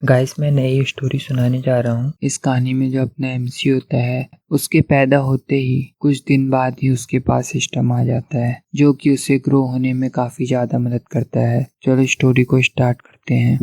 Guys मैं नई story सुनाने जा रहा हूँ। इस कहानी में जो अपना एमसी होता है उसके पैदा होते ही कुछ दिन बाद ही उसके पास सिस्टम आ जाता है जो कि उसे ग्रो होने में काफ़ी ज़्यादा मदद करता है। चलो स्टोरी को स्टार्ट करते हैं।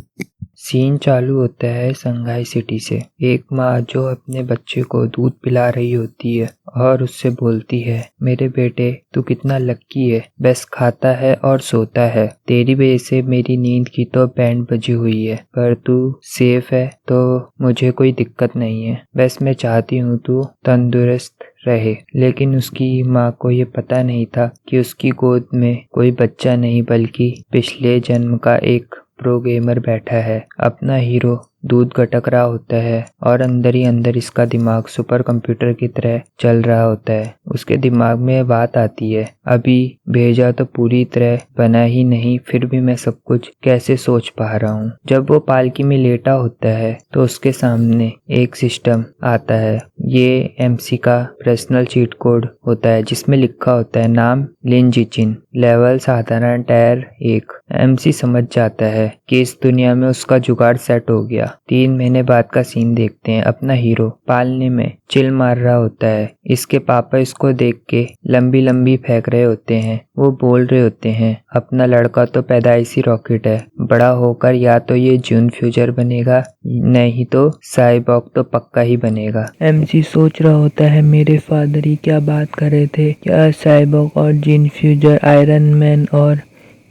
सीन चालू होता है संघाई सिटी से। एक माँ जो अपने बच्चे को दूध पिला रही होती है और उससे बोलती है, मेरे बेटे तू कितना लक्की है, बस खाता है और सोता है। तेरी वजह से मेरी नींद की तो बैंड बजी हुई है, पर तू सेफ है तो मुझे कोई दिक्कत नहीं है। बस मैं चाहती हूँ तू तंदुरुस्त रहे। लेकिन उसकी माँ को ये पता नहीं था कि उसकी गोद में कोई बच्चा नहीं बल्कि पिछले जन्म का एक प्रो गेमर बैठा है। अपना हीरो दूध गटक रहा होता है और अंदर ही अंदर इसका दिमाग सुपर कंप्यूटर की तरह चल रहा होता है। उसके दिमाग में बात आती है, अभी भेजा तो पूरी तरह बना ही नहीं, फिर भी मैं सब कुछ कैसे सोच पा रहा हूँ। जब वो पालकी में लेटा होता है तो उसके सामने एक सिस्टम आता है। ये एमसी का पर्सनल चीट कोड होता है जिसमें लिखा होता है नाम लिन जिचिन, लेवल साधारण टायर 1। एमसी समझ जाता है कि इस दुनिया में उसका जुगाड़ सेट हो गया। 3 महीने बाद का सीन देखते हैं। अपना हीरो पालने में चिल मार रहा होता है। इसके पापा इसको देख के लंबी लंबी फेंक रहे होते हैं। वो बोल रहे होते हैं, अपना लड़का तो पैदाइशी रॉकेट है, बड़ा होकर या तो ये जून फ्यूचर बनेगा नहीं तो साइबॉग तो पक्का ही बनेगा। एमसी सोच रहा होता है, मेरे फादर ही क्या बात कर रहे थे, क्या साइबॉग और जीन फ्यूचर आयरन मैन और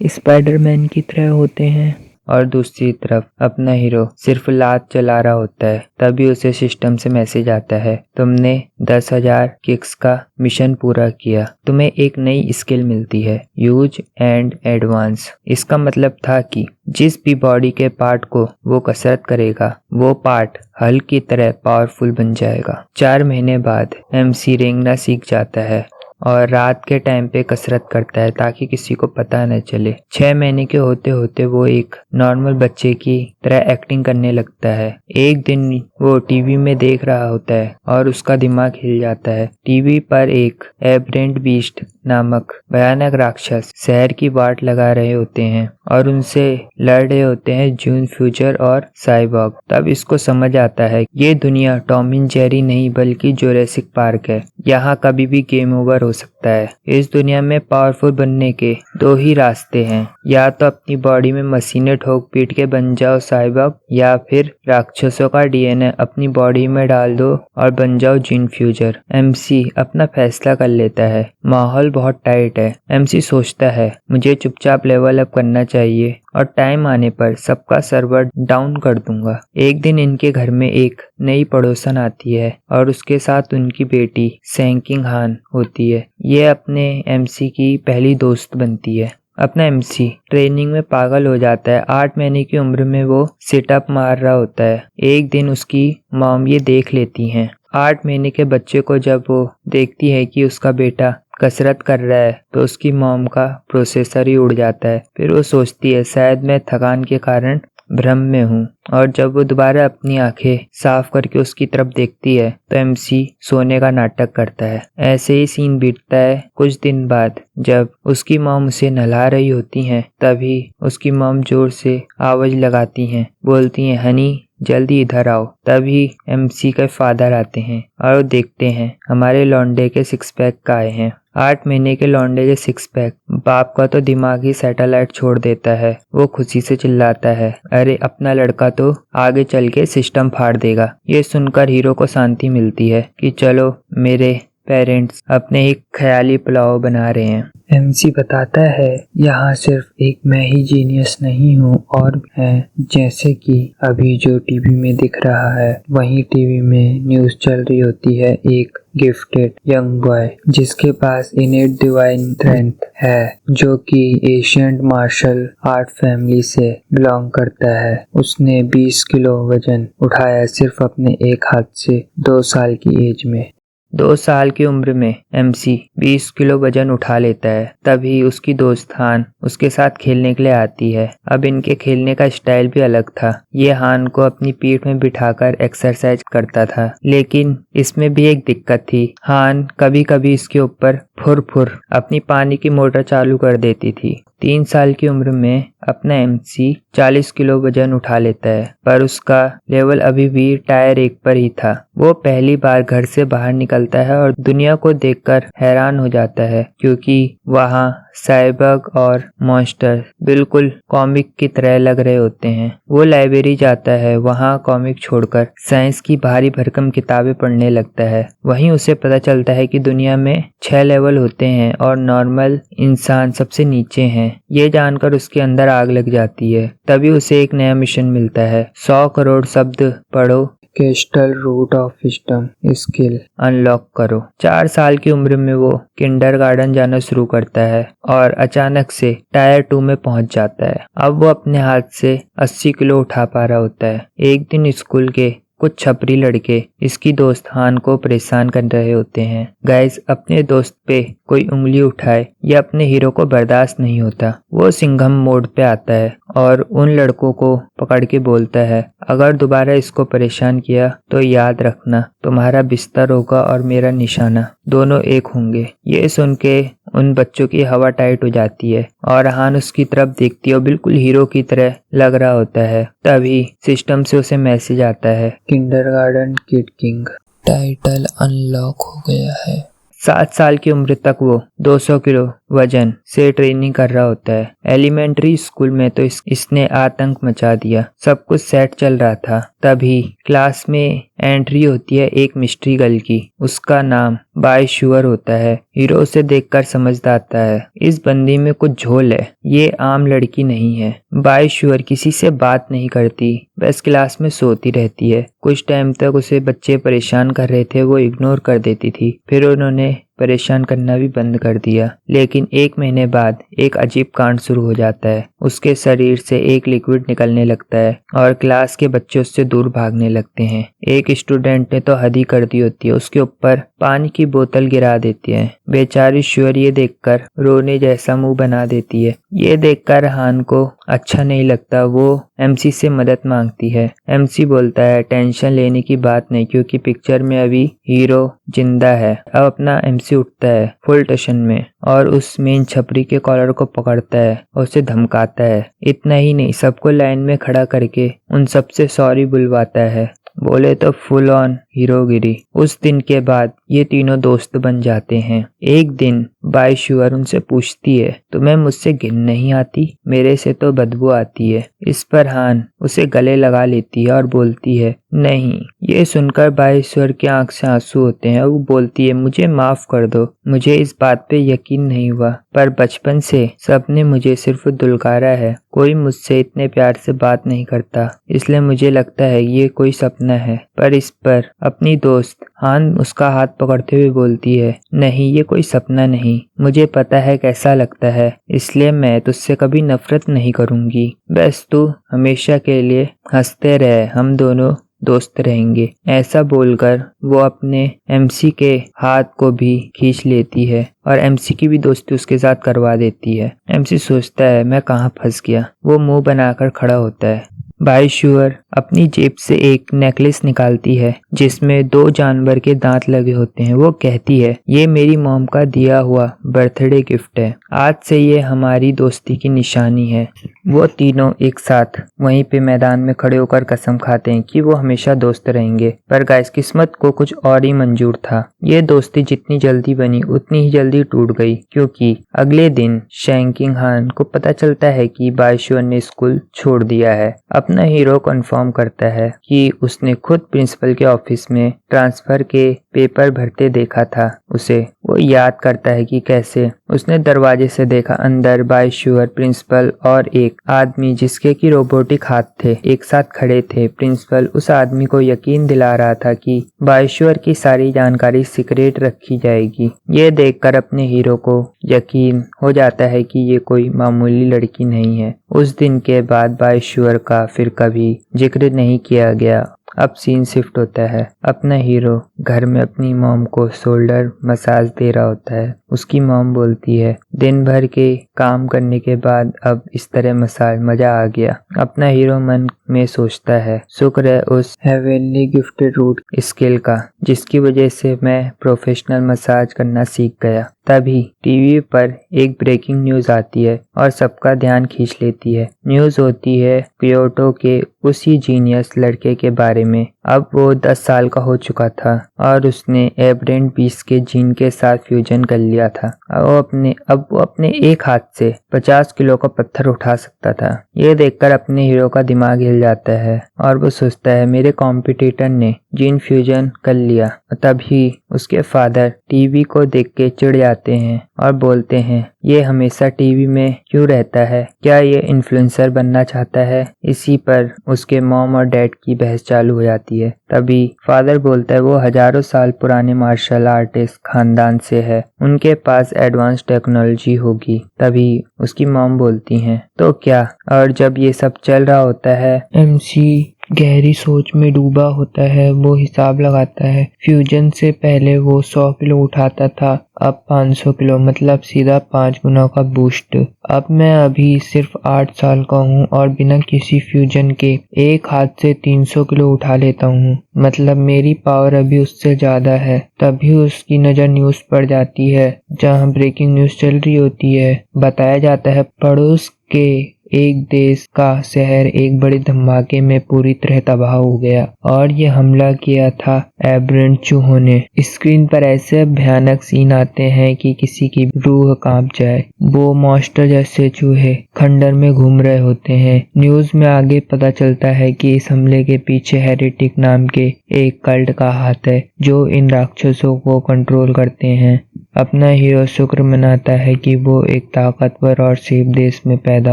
स्पाइडरमैन की तरह होते हैं। और दूसरी तरफ अपना हीरो सिर्फ लात चला रहा होता है। तभी उसे सिस्टम से मैसेज आता है, तुमने 10,000 किक्स का मिशन पूरा किया, तुम्हें एक नई स्किल मिलती है, यूज एंड एडवांस। इसका मतलब था कि जिस भी बॉडी के पार्ट को वो कसरत करेगा वो पार्ट हल की तरह पावरफुल बन जाएगा। 4 महीने बाद एमसी रेंगना सीख जाता है और रात के टाइम पे कसरत करता है ताकि किसी को पता न चले। 6 महीने के होते होते वो एक नॉर्मल बच्चे की तरह एक्टिंग करने लगता है। एक दिन वो टीवी में देख रहा होता है और उसका दिमाग हिल जाता है। टीवी पर एक एबरेंट बीस्ट नामक भयानक राक्षस शहर की बाट लगा रहे होते हैं और उनसे लड़ रहे होते हैं जून फ्यूचर और साइबॉग। तब इसको समझ आता है ये दुनिया टॉम एंड जेरी नहीं बल्कि जुरासिक पार्क है। यहाँ कभी भी गेम ओवर हो सकता है। इस दुनिया में पावरफुल बनने के 2 ही रास्ते हैं, या तो अपनी बॉडी में मशीनें ठोक पीट के बन जाओ साइबॉग, या फिर राक्षसों का डीएनए अपनी बॉडी में डाल दो और बन जाओ जीन फ्यूचर। एमसी अपना फैसला कर लेता है। माहौल बहुत टाइट है। एमसी सोचता है, मुझे चुपचाप लेवल अप करना चाहिए और टाइम आने पर सबका सर्वर डाउन कर दूंगा। एक दिन इनके घर में एक नई पड़ोसन आती है और उसके साथ उनकी बेटी सेंकिंग हान होती है। ये अपने एमसी की पहली दोस्त बनती है। अपना एमसी ट्रेनिंग में पागल हो जाता है। 8 महीने की उम्र में वो सिटअप मार रहा होता है। एक दिन उसकी मॉम ये देख लेती हैं। 8 महीने के बच्चे को जब वो देखती है कि उसका बेटा कसरत कर रहा है तो उसकी मॉम का प्रोसेसर ही उड़ जाता है। फिर वो सोचती है शायद मैं थकान के कारण भ्रम में हूँ, और जब वो दोबारा अपनी आंखें साफ करके उसकी तरफ देखती है तो एमसी सोने का नाटक करता है। ऐसे ही सीन बीतता है। कुछ दिन बाद जब उसकी मॉम उसे नहला रही होती हैं तभी उसकी मॉम जोर से आवाज लगाती हैं, बोलती हैं, हनी जल्दी इधर आओ। तभी एमसी के फादर आते हैं और देखते हैं हमारे लौंडे के 6 पैक का आए हैं। 8 महीने के लौंडे के 6 पैक बाप का तो दिमाग ही सैटेलाइट छोड़ देता है। वो खुशी से चिल्लाता है, अरे अपना लड़का तो आगे चल के सिस्टम फाड़ देगा। ये सुनकर हीरो को शांति मिलती है कि चलो मेरे पेरेंट्स अपने एक ख्याली पुलाव बना रहे हैं। एमसी बताता है, यहाँ सिर्फ एक मैं ही जीनियस नहीं हूँ और है, जैसे कि अभी जो टीवी में दिख रहा है वहीं टीवी में न्यूज़ चल रही होती है। एक गिफ्टेड यंग बॉय जिसके पास इनेट डिवाइन स्ट्रेंथ है, जो कि एशियंट मार्शल आर्ट फैमिली से बिलोंग करता है। उसने 20 किलो वजन उठाया सिर्फ अपने एक हाथ से 2 साल की एज में। 2 साल की उम्र में एमसी 20 किलो वजन उठा लेता है। तभी उसकी दोस्त हान उसके साथ खेलने के लिए आती है। अब इनके खेलने का स्टाइल भी अलग था। ये हान को अपनी पीठ में बिठाकर एक्सरसाइज करता था, लेकिन इसमें भी एक दिक्कत थी। हान कभी कभी इसके ऊपर फुर अपनी पानी की मोटर चालू कर देती थी। 3 साल की उम्र में अपना एमसी 40 किलो वजन उठा लेता है, पर उसका लेवल अभी भी टायर 1 पर ही था। वो पहली बार घर से बाहर निकलता है और दुनिया को देखकर हैरान हो जाता है, क्योंकि वहाँ साइबर्ग और मॉन्स्टर बिल्कुल कॉमिक की तरह लग रहे होते हैं। वो लाइब्रेरी जाता है, वहाँ कॉमिक छोड़कर साइंस की भारी भरकम किताबें पढ़ने लगता है। वहीं उसे पता चलता है कि दुनिया में 6 लेवल होते हैं और नॉर्मल इंसान सबसे नीचे हैं। ये जानकर उसके अंदर आग लग जाती है। तभी उसे एक नया मिशन मिलता है, 100 करोड़ शब्द पढ़ो, crystal root of wisdom skill unlock करो। 4 साल की उम्र में वो किंडरगार्टन जाना शुरू करता है और अचानक से टायर 2 में पहुंच जाता है। अब वो अपने हाथ से 80 किलो उठा पा रहा होता है। एक दिन स्कूल के कुछ छपरी लड़के इसकी दोस्त हान को परेशान कर रहे होते हैं। गाइस, अपने दोस्त पे कोई उंगली उठाए या अपने हीरो को बर्दाश्त नहीं होता। वो सिंघम मोड पे आता है और उन लड़कों को पकड़ के बोलता है, अगर दोबारा इसको परेशान किया तो याद रखना, तुम्हारा बिस्तर होगा और मेरा निशाना दोनों एक होंगे। ये सुन के उन बच्चों की हवा टाइट हो जाती है और हान उसकी तरफ देखती है और बिल्कुल हीरो की तरह लग रहा होता है। तभी सिस्टम से उसे मैसेज आता है, kindergarten kid king title unlock हो गया है। 7 साल की उम्र तक वो 200 किलो वजन से ट्रेनिंग कर रहा होता है। एलिमेंट्री स्कूल में तो इसने आतंक मचा दिया। सब कुछ सेट चल रहा था। तभी क्लास में एंट्री होती है एक मिस्ट्री गर्ल की। उसका नाम बाय श्योर होता है। हीरो उसे देखकर समझ आता है, इस बंदी में कुछ झोल है, ये आम लड़की नहीं है। बाय श्योर किसी से बात नहीं करती, बस क्लास में सोती रहती है। कुछ टाइम तक उसे बच्चे परेशान कर रहे थे, वो इग्नोर कर देती थी। फिर उन्होंने परेशान करना भी बंद कर दिया। लेकिन 1 महीने बाद एक अजीब कांड शुरू हो जाता है। उसके शरीर से एक लिक्विड निकलने लगता है और क्लास के बच्चे उससे दूर भागने लगते हैं। एक स्टूडेंट ने तो हद ही कर दी होती है, उसके ऊपर पानी की बोतल गिरा देती है। बेचारी श्योर ये देखकर रोने जैसा मुंह बना देती है। ये देखकर हान को अच्छा नहीं लगता। वो एमसी से मदद मांगती है। एमसी बोलता है, टेंशन लेने की बात नहीं, क्योंकि पिक्चर में अभी हीरो जिंदा है। अब अपना एमसी उठता है फुल टेंशन में और उस मेन छपरी के कॉलर को पकड़ता है और उसे धमकाता है। इतना ही नहीं, सबको लाइन में खड़ा करके उन सबसे सॉरी बुलवाता है। बोले तो फुल ऑन हीरोगिरी। उस दिन के बाद ये तीनों दोस्त बन जाते हैं। एक दिन बाय श्योर उनसे पूछती है, तुम्हें मुझसे घिन नहीं आती? मेरे से तो बदबू आती है। इस पर हान उसे गले लगा लेती है और बोलती है, नहीं। ये सुनकर बाय श्योर की आंख से आंसू होते हैं। वो बोलती है, मुझे माफ कर दो, मुझे इस बात पे यकीन नहीं हुआ, पर बचपन से सबने मुझे सिर्फ दुलकारा है। कोई मुझसे इतने प्यार से बात नहीं करता, इसलिए मुझे लगता है ये कोई सपना है। पर इस पर अपनी दोस्त हान उसका हाथ पकड़ते हुए बोलती है, नहीं, ये कोई सपना नहीं, मुझे पता है कैसा लगता है, इसलिए मैं तुझसे कभी नफरत नहीं करूंगी। बस तू हमेशा के लिए हंसते रहे, हम दोनों दोस्त रहेंगे। ऐसा बोलकर वो अपने एमसी के हाथ को भी खींच लेती है और एमसी की भी दोस्ती उसके साथ करवा देती है। एमसी सोचता है, मैं कहाँ फंस गया। वो मुंह बनाकर खड़ा होता है। बाय श्योर अपनी जेब से एक नेकलेस निकालती है जिसमें 2 जानवर के दांत लगे होते हैं। वो कहती है, ये मेरी मॉम का दिया हुआ बर्थडे गिफ्ट है, आज से ये हमारी दोस्ती की निशानी है। वो तीनों एक साथ वहीं पे मैदान में खड़े होकर कसम खाते हैं कि वो हमेशा दोस्त रहेंगे। पर गाइस, किस्मत को कुछ और ही मंजूर था। ये दोस्ती जितनी जल्दी बनी उतनी ही जल्दी टूट गई, क्योंकि अगले दिन शैंकिंग हान को पता चलता है कि बाय श्योर ने स्कूल छोड़ दिया है। अपना हीरो कंफर्म करता है कि उसने खुद प्रिंसिपल के ऑफिस में ट्रांसफर के पेपर भरते देखा था उसे। वो याद करता है कि कैसे उसने दरवाजे से देखा, अंदर बाय श्योर, प्रिंसिपल और एक आदमी जिसके की रोबोटिक हाथ थे एक साथ खड़े थे। प्रिंसिपल उस आदमी को यकीन दिला रहा था कि बाय श्योर की सारी जानकारी सीक्रेट रखी जाएगी। ये देखकर अपने हीरो को यकीन हो जाता है कि ये कोई मामूली लड़की नहीं है। उस दिन के बाद बाय श्योर का फिर कभी जिक्र नहीं किया गया। अब सीन शिफ्ट होता है। अपना हीरो घर में अपनी मॉम को शोल्डर मसाज दे रहा होता है। उसकी मॉम बोलती है, दिन भर के काम करने के बाद अब इस तरह मसाज, मजा आ गया। अपना हीरो मन में सोचता है, शुक्र है उस हेवनली गिफ्टेड रूट स्किल का, जिसकी वजह से मैं प्रोफेशनल मसाज करना सीख गया। तभी टीवी पर एक ब्रेकिंग न्यूज आती है और सबका ध्यान खींच लेती है। न्यूज होती है क्योटो के उसी जीनियस लड़के के बारे में। अब वो 10 साल का हो चुका था और उसने एबरेंट बीस्ट के जीन के साथ फ्यूजन कर लिया था। अब वो अपने एक हाथ से 50 किलो का पत्थर उठा सकता था। ये देखकर अपने हीरो का दिमाग हिल जाता है और वो सोचता है मेरे कॉम्पिटिटर ने जीन फ्यूजन कर लिया। तभी उसके फादर टीवी को देख के चिढ़ जाते हैं और बोलते हैं ये हमेशा टीवी में क्यों रहता है, क्या ये इन्फ्लुएंसर बनना चाहता है। इसी पर उसके मॉम और डैड की बहस चालू हो जाती है। तभी फादर बोलता है वो हजारों साल पुराने मार्शल आर्टिस्ट खानदान से है, उनके पास एडवांस टेक्नोलॉजी होगी। तभी उसकी मॉम बोलती हैं तो क्या। और जब ये सब चल रहा होता है एमसी गहरी सोच में डूबा होता है। वो हिसाब लगाता है फ्यूजन से पहले वो 100 किलो उठाता था, अब 500 किलो, मतलब सीधा 5 गुना का बूस्ट। अब मैं अभी सिर्फ 8 साल का हूँ और बिना किसी फ्यूजन के एक हाथ से 300 किलो उठा लेता हूँ, मतलब मेरी पावर अभी उससे ज्यादा है। तभी उसकी नजर न्यूज पर जाती है जहाँ ब्रेकिंग न्यूज चल रही होती है। बताया जाता है पड़ोस के एक देश का शहर एक बड़े धमाके में पूरी तरह तबाह हो गया और ये हमला किया था एबरेंट चूहों ने। स्क्रीन पर ऐसे भयानक सीन आते हैं कि किसी की रूह कांप जाए। वो मॉन्स्टर जैसे चूहे खंडर में घूम रहे होते हैं। न्यूज में आगे पता चलता है कि इस हमले के पीछे हेरेटिक नाम के एक कल्ट का हाथ है जो इन राक्षसों को कंट्रोल करते हैं। अपना हीरो शुक्र मनाता है कि वो एक ताकतवर और सेफ देश में पैदा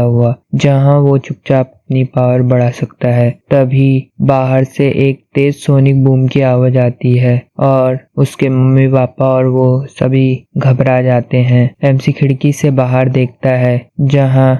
हुआ जहां वो चुपचाप अपनी पावर बढ़ा सकता है। तभी बाहर से एक तेज सोनिक बूम की आवाज आती है और उसके मम्मी पापा और वो सभी घबरा जाते हैं। एमसी खिड़की से बाहर देखता है जहां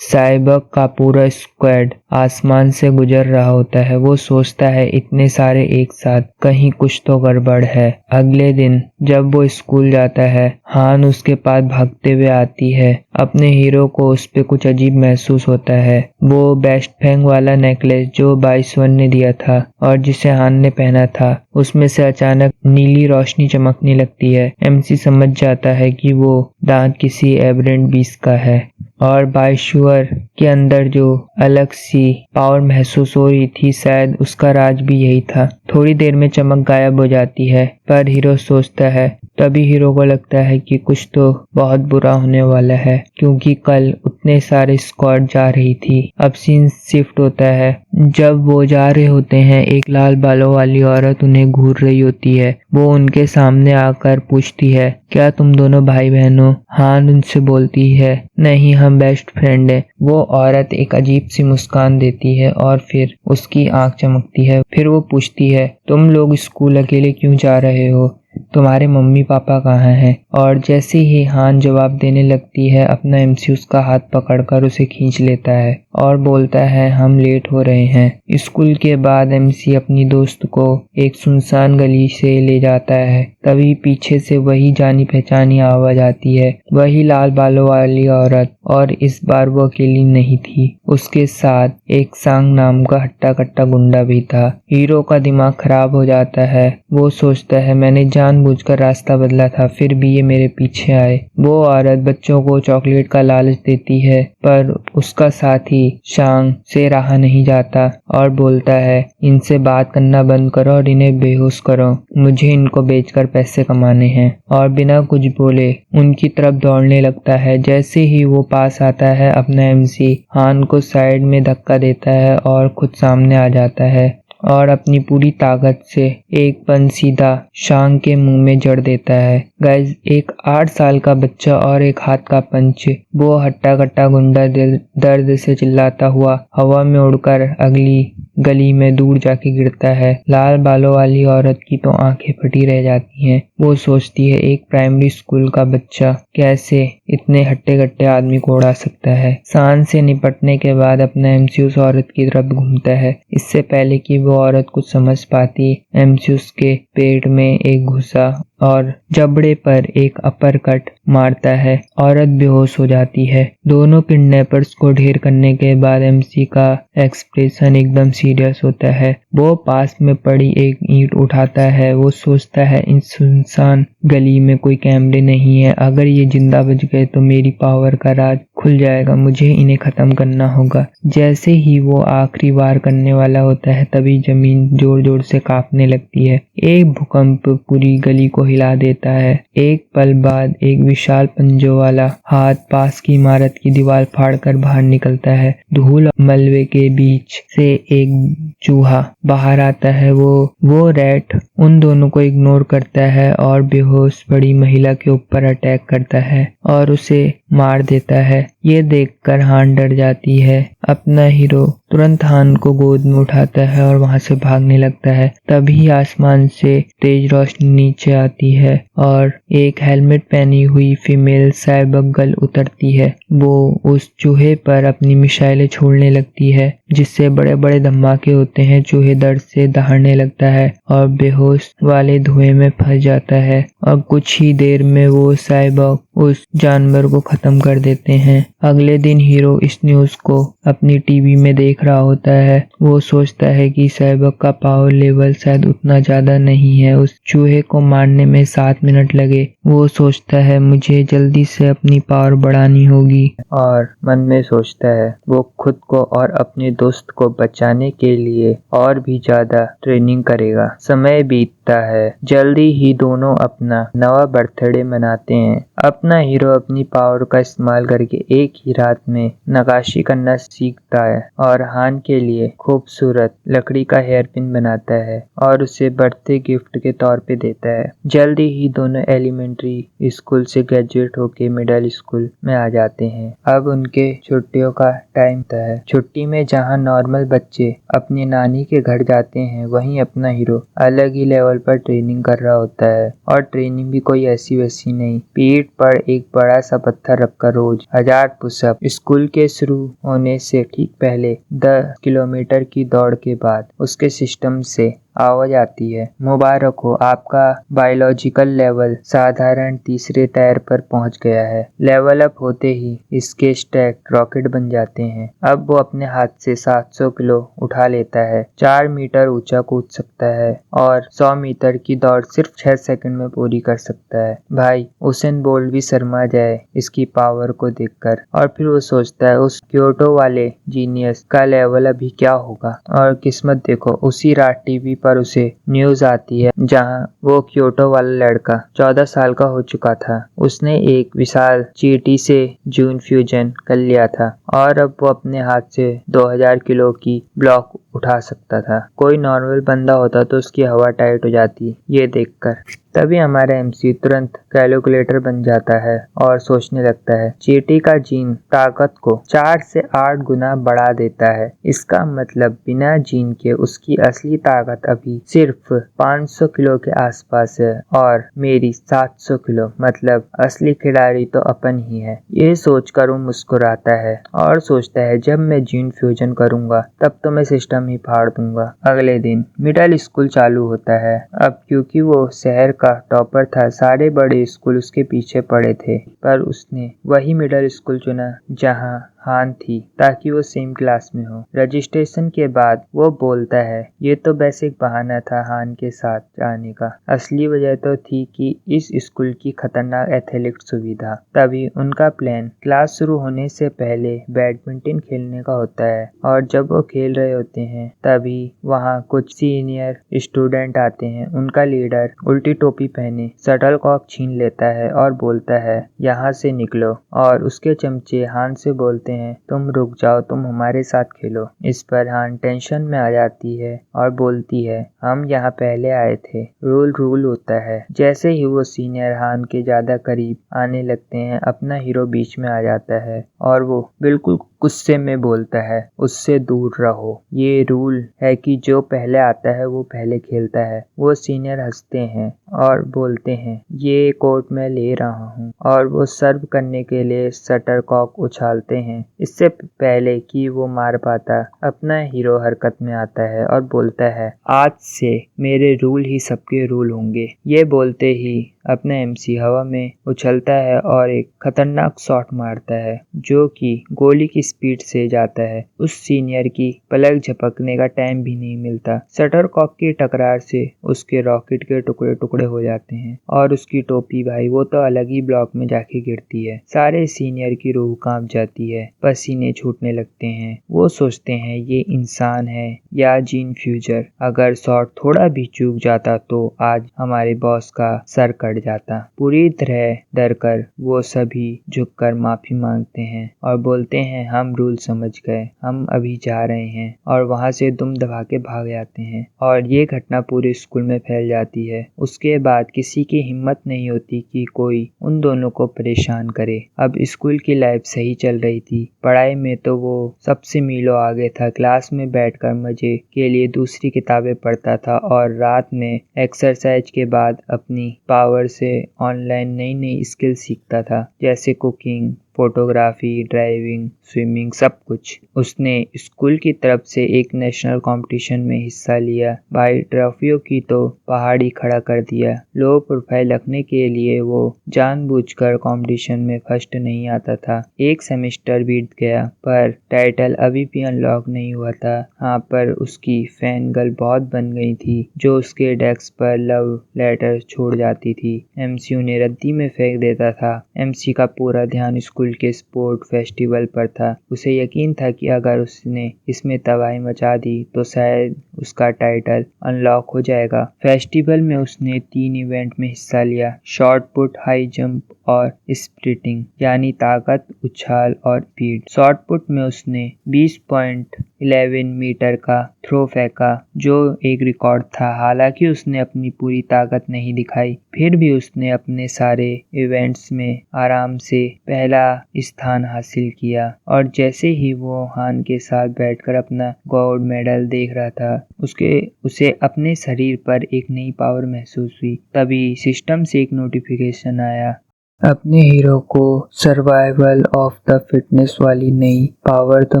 साइबर्ग का पूरा स्क्वाड आसमान से गुजर रहा होता है। वो सोचता है इतने सारे एक साथ, कहीं कुछ तो गड़बड़ है। अगले दिन जब वो स्कूल जाता है हान उसके पास भागते हुए आती है। अपने हीरो को उस पे कुछ अजीब महसूस होता है। वो बेस्ट फैंग वाला नेकलेस जो 22 ने दिया था और जिसे हान ने पहना था उसमें से अचानक नीली रोशनी चमकने लगती है। एमसी समझ जाता है कि वो दांत किसी एबरेंट बीस्ट का है और बाइशुअर के अंदर जो अलग सी पावर महसूस हो रही थी शायद उसका राज भी यही था। थोड़ी देर में चमक गायब हो जाती है पर हीरो सोचता है, तभी हीरो को लगता है कि कुछ तो बहुत बुरा होने वाला है क्योंकि कल उतने सारे स्क्वाड जा रही थी। अब सीन शिफ्ट होता है। जब वो जा रहे होते हैं एक लाल बालों वाली औरत उन्हें घूर रही होती है। वो उनके सामने आकर पूछती है क्या तुम दोनों भाई बहन हो। हान उनसे बोलती है नहीं हम बेस्ट फ्रेंड हैं। वो औरत एक अजीब सी मुस्कान देती है और फिर उसकी आंख चमकती है। फिर वो पूछती है तुम लोग स्कूल अकेले क्यों जा रहे हो, तुम्हारे मम्मी पापा कहाँ हैं। और जैसे ही हान जवाब देने लगती है अपना एमसी उसका हाथ पकड़कर उसे खींच लेता है और बोलता है हम लेट हो रहे हैं। स्कूल के बाद एमसी अपनी दोस्त को एक सुनसान गली से ले जाता है। तभी पीछे से वही जानी पहचानी आवाज आती है, वही लाल बालों वाली औरत। और इस बार वो अकेली नहीं थी, उसके साथ एक सांग नाम का हट्टा कट्टा गुंडा भी था। हीरो का दिमाग खराब हो जाता है। वो सोचता है मैंने जानबूझकर रास्ता बदला था फिर भी ये मेरे पीछे आए। वो औरत बच्चों को चॉकलेट का लालच देती है पर उसका साथी शांग से रहा नहीं जाता और बोलता है इनसे बात करना बंद करो और इन्हें बेहोश करो, मुझे इनको बेचकर पैसे कमाने हैं। और बिना कुछ बोले उनकी तरफ दौड़ने लगता है। जैसे ही वो पास आता है अपना एमसी हान को साइड में धक्का देता है और खुद सामने आ जाता है और अपनी पूरी ताकत से एक पंच सीधा शांग के मुंह में जड़ देता है। गाइस एक 8 साल का बच्चा और एक हाथ का पंच। वो हट्टा कट्टा गुंडा दर्द से चिल्लाता हुआ हवा में उड़कर अगली गली में दूर जाके गिरता है। लाल बालों वाली औरत की तो आंखें फटी रह जाती हैं। वो सोचती है एक प्राइमरी स्कूल का बच्चा कैसे इतने हट्टे कट्टे आदमी को उड़ा सकता है। सांड से निपटने के बाद अपना एमसी उस औरत की तरफ घूमता है। इससे पहले कि वो औरत कुछ समझ पाती, एमसी उसके पेट में एक घुसा और जबड़े पर एक अपर कट मारता है। औरत बेहोश हो जाती है। दोनों किडनैपर्स को ढेर करने के बाद एमसी का एक्सप्रेशन एकदम सीरियस होता है। वो पास में पड़ी एक ईंट उठाता है। वो सोचता है इस सुनसान गली में कोई कैमरे नहीं है, अगर ये जिंदा बच गए तो मेरी पावर का राज खुल जाएगा, मुझे इन्हें खत्म करना होगा। जैसे ही वो आखिरी वार करने वाला होता है तभी जमीन जोर जोर से कांपने लगती है। एक भूकंप पूरी गली को हिला देता है। एक पल बाद एक विशाल पंजों वाला हाथ पास की इमारत की दीवार फाड़कर बाहर निकलता है। धूल और मलबे के बीच से एक चूहा बाहर आता है। वो रैट उन दोनों को इग्नोर करता है और बेहोश बड़ी महिला के ऊपर अटैक करता है और उसे मार देता है। ये देखकर हान डर जाती है। अपना हीरो तुरंत हान को गोद में उठाता है और वहां से भागने लगता है। तभी आसमान से तेज रोशनी नीचे आती है और एक हेलमेट पहनी हुई फीमेल साइबोर्ग गर्ल उतरती है। वो उस चूहे पर अपनी मिसाइलें छोड़ने लगती है, जिससे बड़े बड़े धमाके होते हैं। चूहे दर्द से दहाड़ने लगता है और बेहोश वाले धुएं में फंस जाता है और कुछ ही देर में वो साइबोर्ग उस जानवर को खत्म कर देते हैं। अगले दिन हीरो इस न्यूज को अपनी टीवी में देख रहा होता है। वो सोचता है कि साइबोर्ग का पावर लेवल शायद उतना ज्यादा नहीं है। उस चूहे को मारने में 7 मिनट लगे। वो सोचता है मुझे जल्दी से अपनी पावर बढ़ानी होगी और मन में सोचता है वो खुद को और अपने दोस्त को बचाने के लिए और भी ज्यादा ट्रेनिंग करेगा। समय बीतता है। जल्दी ही दोनों अपना नवा बर्थडे मनाते हैं। अपना हीरो अपनी पावर का इस्तेमाल करके एक ही रात में नक्काशी करना सीखता है और हान के लिए खूबसूरत लकड़ी का हेयर पिन बनाता है और उसे बर्थडे गिफ्ट के तौर पे देता है। जल्दी ही दोनों एलिमेंट्री स्कूल से ग्रेजुएट होके मिडिल स्कूल में आ जाते हैं। अब उनके छुट्टियों का टाइम था है। छुट्टी में जहाँ नॉर्मल बच्चे अपनी नानी के घर जाते हैं, वहीं अपना हीरो अलग ही लेवल पर ट्रेनिंग कर रहा होता है और ट्रेनिंग भी कोई ऐसी वैसी नहीं। पीठ पर एक बड़ा सा पत्थर रखकर रोज 1000 पुशअप। स्कूल के शुरू होने से ठीक पहले 10 किलोमीटर की दौड़ के बाद उसके सिस्टम से आवाज आती है, मुबारक हो, आपका बायोलॉजिकल लेवल साधारण तीसरे टायर पर पहुंच गया है। लेवल अप होते ही इसके स्टैक रॉकेट बन जाते हैं। अब वो अपने हाथ से 700 किलो उठा लेता है, 4 मीटर ऊंचा कूद सकता है और 100 मीटर की दौड़ सिर्फ 6 सेकंड में पूरी कर सकता है। भाई उसेन बोल्ट भी शर्मा जाए इसकी पावर को देखकर। और फिर वो सोचता है उस क्योटो वाले जीनियस का लेवल अभी क्या होगा। और किस्मत देखो, उसी रात टीवी पर उसे न्यूज आती है जहां वो क्योटो वाला लड़का 14 साल का हो चुका था। उसने एक विशाल चींटी से जीन फ्यूजन कर लिया था और अब वो अपने हाथ से 2000 किलो की ब्लॉक उठा सकता था। कोई नॉर्मल बंदा होता तो उसकी हवा टाइट हो जाती ये देखकर। तभी हमारा एमसी तुरंत कैलकुलेटर बन जाता है और सोचने लगता है चींटी का जीन ताकत को 4 से 8 गुना बढ़ा देता है। इसका मतलब बिना जीन के उसकी असली ताकत अभी सिर्फ 500 किलो के आसपास है और मेरी 700 किलो, मतलब असली खिलाड़ी तो अपन ही है। ये सोचकर वो मुस्कुराता है और सोचता है जब मैं जीन फ्यूजन करूंगा तब तो मैं सिस्टम ही फाड़ दूंगा। अगले दिन मिडिल स्कूल चालू होता है। अब क्योंकि वो शहर का टॉपर था, सारे बड़े स्कूल उसके पीछे पड़े थे, पर उसने वही मिडिल स्कूल चुना जहां हान थी ताकि वो सेम क्लास में हो। रजिस्ट्रेशन के बाद वो बोलता है ये तो बस एक बहाना था हान के साथ जाने का, असली वजह तो थी कि इस स्कूल की खतरनाक एथलेटिक सुविधा। तभी उनका प्लान क्लास शुरू होने से पहले बैडमिंटन खेलने का होता है और जब वो खेल रहे होते हैं तभी वहाँ कुछ सीनियर स्टूडेंट आते हैं। उनका लीडर उल्टी टोपी पहने शटल कॉक छीन लेता है और बोलता है यहाँ से निकलो, और उसके चमचे हान से बोलते हैं तुम रुक जाओ, तुम हमारे साथ खेलो। इस पर हान टेंशन में आ जाती है और बोलती है हम यहाँ पहले आए थे, रूल होता है। जैसे ही वो सीनियर हान के ज्यादा करीब आने लगते हैं अपना हीरो बीच में आ जाता है और वो बिल्कुल गुस्से में बोलता है, उससे दूर रहो, ये रूल है कि जो पहले आता है वो पहले खेलता है। वो सीनियर हंसते हैं और बोलते हैं, ये कोर्ट में ले रहा हूँ, और वो सर्व करने के लिए शटलकॉक उछालते हैं। इससे पहले कि वो मार पाता, अपना हीरो हरकत में आता है और बोलता है, आज से मेरे रूल ही सबके रूल होंगे। ये बोलते ही अपना एमसी हवा में उछलता है और एक खतरनाक शॉट मारता है जो कि गोली की स्पीड से जाता है। उस सीनियर की पलक झपकने का टाइम भी नहीं मिलता। शटलकॉक की टकरार से उसके रॉकेट के टुकड़े टुकड़े हो जाते हैं और उसकी टोपी भाई वो तो अलग ही ब्लॉक में जाके गिरती है। सारे सीनियर की रूह कांप जाती है, पसीने छूटने लगते हैं। वो सोचते हैं ये इंसान है या जीन फ्यूचर। अगर शॉट थोड़ा भी चूक जाता तो आज हमारे बॉस का सर कट जाता। पूरी तरह डरकर वो सभी झुककर माफी मांगते हैं और बोलते हैं, हम रूल समझ गए, हम अभी जा रहे हैं, और वहां से दुम दबा के भाग जाते हैं। और ये घटना पूरे स्कूल में फैल जाती है। उसके बाद किसी की हिम्मत नहीं होती कि कोई उन दोनों को परेशान करे। अब स्कूल की लाइफ सही चल रही थी, पढ़ाई में तो वो सबसे मीलों आगे था। क्लास में बैठकर मजे के लिए दूसरी किताबें पढ़ता था और रात में एक्सरसाइज के बाद अपनी पावर से ऑनलाइन नई नई स्किल सीखता था, जैसे कुकिंग, फोटोग्राफी, ड्राइविंग, स्विमिंग, सब कुछ। उसने स्कूल की तरफ से एक नेशनल कंपटीशन में हिस्सा लिया। भाई ट्रॉफियों की तो पहाड़ी खड़ा कर दिया। लो प्रोफाइल रखने के लिए वो जानबूझकर कंपटीशन में फर्स्ट नहीं आता था। एक सेमेस्टर बीत गया पर टाइटल अभी भी अनलॉक नहीं हुआ था। हाँ, पर उसकी फैन गर्ल बहुत बन गई थी जो उसके डेस्क पर लव लेटर छोड़ जाती थी। एमसी उन्हें रद्दी में फेंक देता था। एमसी का पूरा ध्यान स्कूल के स्पोर्ट फेस्टिवल पर था। उसे यकीन था कि अगर उसने इसमें तबाही मचा दी तो शायद उसका टाइटल अनलॉक हो जाएगा। फेस्टिवल में उसने 3 इवेंट में हिस्सा लिया, शॉर्ट पुट, हाई जंप और स्प्रिटिंग, यानी ताकत, उछाल और स्पीड। शॉर्ट पुट में उसने 20.11 मीटर का थ्रो फेंका जो एक रिकॉर्ड था। हालांकि उसने अपनी पूरी ताकत नहीं दिखाई, फिर भी उसने अपने सारे इवेंट्स में आराम से पहला स्थान हासिल किया। और जैसे ही वो हान के साथ बैठकर अपना गोल्ड मेडल देख रहा था, उसे अपने शरीर पर एक नई पावर महसूस हुई। तभी सिस्टम से एक नोटिफिकेशन आया, अपने हीरो को सर्वाइवल ऑफ द फिटनेस वाली नई पावर तो